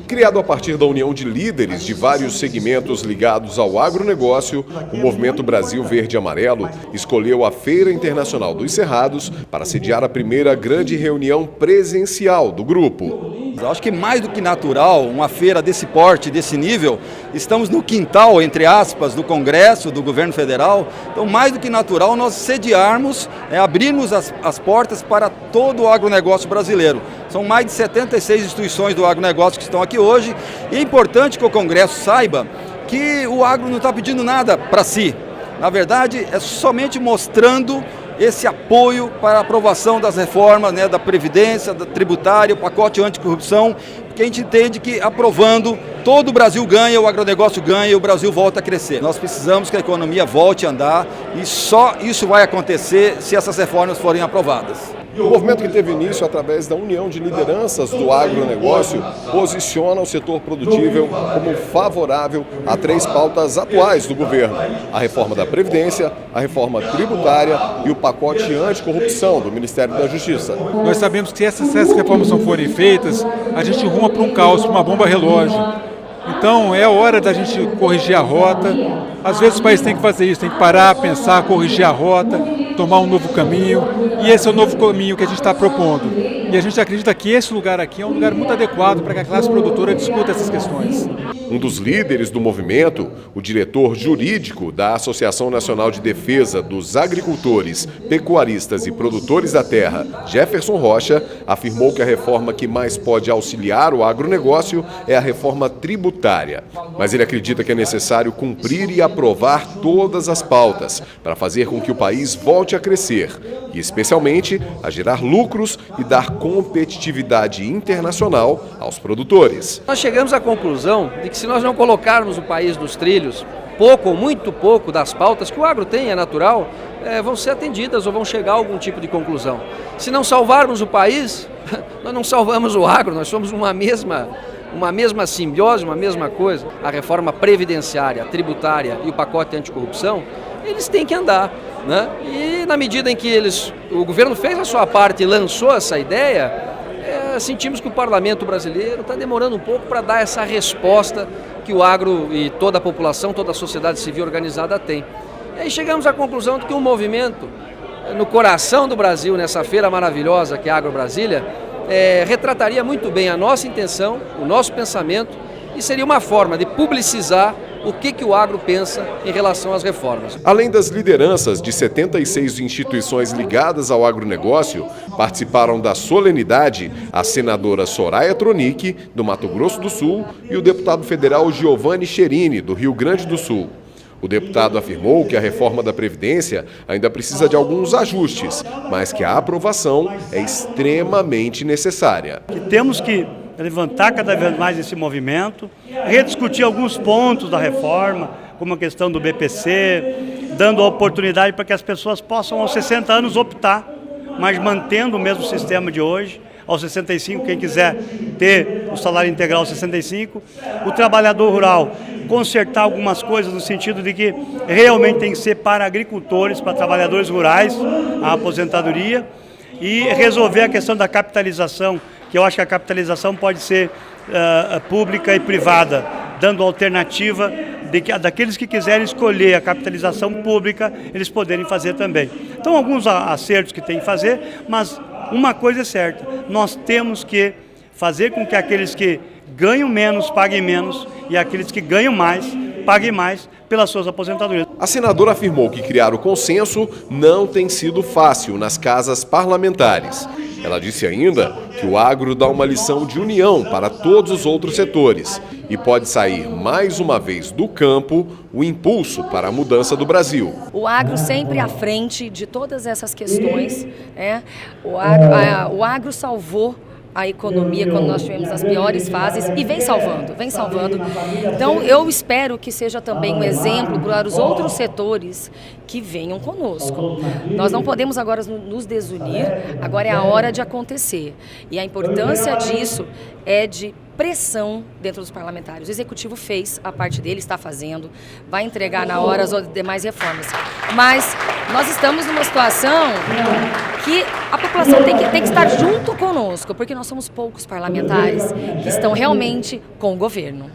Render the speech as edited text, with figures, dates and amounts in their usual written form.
Criado a partir da união de líderes de vários segmentos ligados ao agronegócio, o Movimento Brasil Verde e Amarelo escolheu a Feira Internacional dos Cerrados para sediar a primeira grande reunião presencial do grupo. Eu acho que mais do que natural, uma feira desse porte, desse nível, estamos no quintal, entre aspas, do Congresso, do Governo Federal. Então, mais do que natural, nós sediarmos, abrirmos as portas para todo o agronegócio brasileiro. São mais de 76 instituições do agronegócio que estão aqui hoje. E é importante que o Congresso saiba que o agro não está pedindo nada para si. Na verdade, é somente mostrando esse apoio para a aprovação das reformas, da Previdência, da tributária, o pacote anticorrupção, porque a gente entende que aprovando, todo o Brasil ganha, o agronegócio ganha e o Brasil volta a crescer. Nós precisamos que a economia volte a andar e só isso vai acontecer se essas reformas forem aprovadas. O movimento, que teve início através da união de lideranças do agronegócio, posiciona o setor produtível como favorável a 3 pautas atuais do governo: a reforma da Previdência, a reforma tributária e o pacote anticorrupção do Ministério da Justiça. Nós sabemos que se essas reformas não forem feitas, a gente ruma para um caos, para uma bomba relógio. Então é hora da gente corrigir a rota. Às vezes o país tem que fazer isso, tem que parar, pensar, corrigir a rota, tomar um novo caminho, e esse é o novo caminho que a gente está propondo. E a gente acredita que esse lugar aqui é um lugar muito adequado para que a classe produtora discuta essas questões. Um dos líderes do movimento, o diretor jurídico da Associação Nacional de Defesa dos Agricultores, Pecuaristas e Produtores da Terra, Jefferson Rocha, afirmou que a reforma que mais pode auxiliar o agronegócio é a reforma tributária. Mas ele acredita que é necessário cumprir e aprovar todas as pautas para fazer com que o país volte a crescer e, especialmente, a gerar lucros e dar competitividade internacional aos produtores. Nós chegamos à conclusão de que se nós não colocarmos o país nos trilhos, pouco ou muito pouco das pautas que o agro tem, é natural, vão ser atendidas ou vão chegar a algum tipo de conclusão. Se não salvarmos o país, nós não salvamos o agro, nós somos uma mesma simbiose, uma mesma coisa. A reforma previdenciária, tributária e o pacote anticorrupção, eles têm que andar, né? E na medida em que o governo fez a sua parte e lançou essa ideia, sentimos que o parlamento brasileiro está demorando um pouco para dar essa resposta que o agro e toda a população, toda a sociedade civil organizada tem. E aí chegamos à conclusão de que um movimento no coração do Brasil, nessa feira maravilhosa que é a Agro Brasília, retrataria muito bem a nossa intenção, o nosso pensamento, e seria uma forma de publicizar o que o agro pensa em relação às reformas. Além das lideranças de 76 instituições ligadas ao agronegócio, participaram da solenidade a senadora Soraya Tronic, do Mato Grosso do Sul, e o deputado federal Giovanni Cherini, do Rio Grande do Sul. O deputado afirmou que a reforma da Previdência ainda precisa de alguns ajustes, mas que a aprovação é extremamente necessária. Temos que levantar cada vez mais esse movimento, rediscutir alguns pontos da reforma, como a questão do BPC, dando a oportunidade para que as pessoas possam aos 60 anos optar, mas mantendo o mesmo sistema de hoje. Aos 65, quem quiser ter o salário integral aos 65, o trabalhador rural consertar algumas coisas no sentido de que realmente tem que ser para agricultores, para trabalhadores rurais, a aposentadoria, e resolver a questão da capitalização, que eu acho que a capitalização pode ser pública e privada, dando alternativa daqueles que quiserem escolher a capitalização pública, eles poderem fazer também. Então, alguns acertos que tem que fazer, mas uma coisa é certa, nós temos que fazer com que aqueles que ganham menos paguem menos e aqueles que ganham mais paguem mais pelas suas aposentadorias. A senadora afirmou que criar o consenso não tem sido fácil nas casas parlamentares. Ela disse ainda que o agro dá uma lição de união para todos os outros setores e pode sair mais uma vez do campo o impulso para a mudança do Brasil. O agro sempre à frente de todas essas questões, né? O agro salvou a economia quando nós tivemos as piores fases e vem salvando. Então eu espero que seja também um exemplo para os outros setores que venham conosco. Nós não podemos agora nos desunir, agora é a hora de acontecer. E a importância disso é de pressão dentro dos parlamentares. O Executivo fez a parte dele, está fazendo, vai entregar na hora as demais reformas. Mas nós estamos numa situação que a população tem que estar junto conosco, porque nós somos poucos parlamentares que estão realmente com o governo.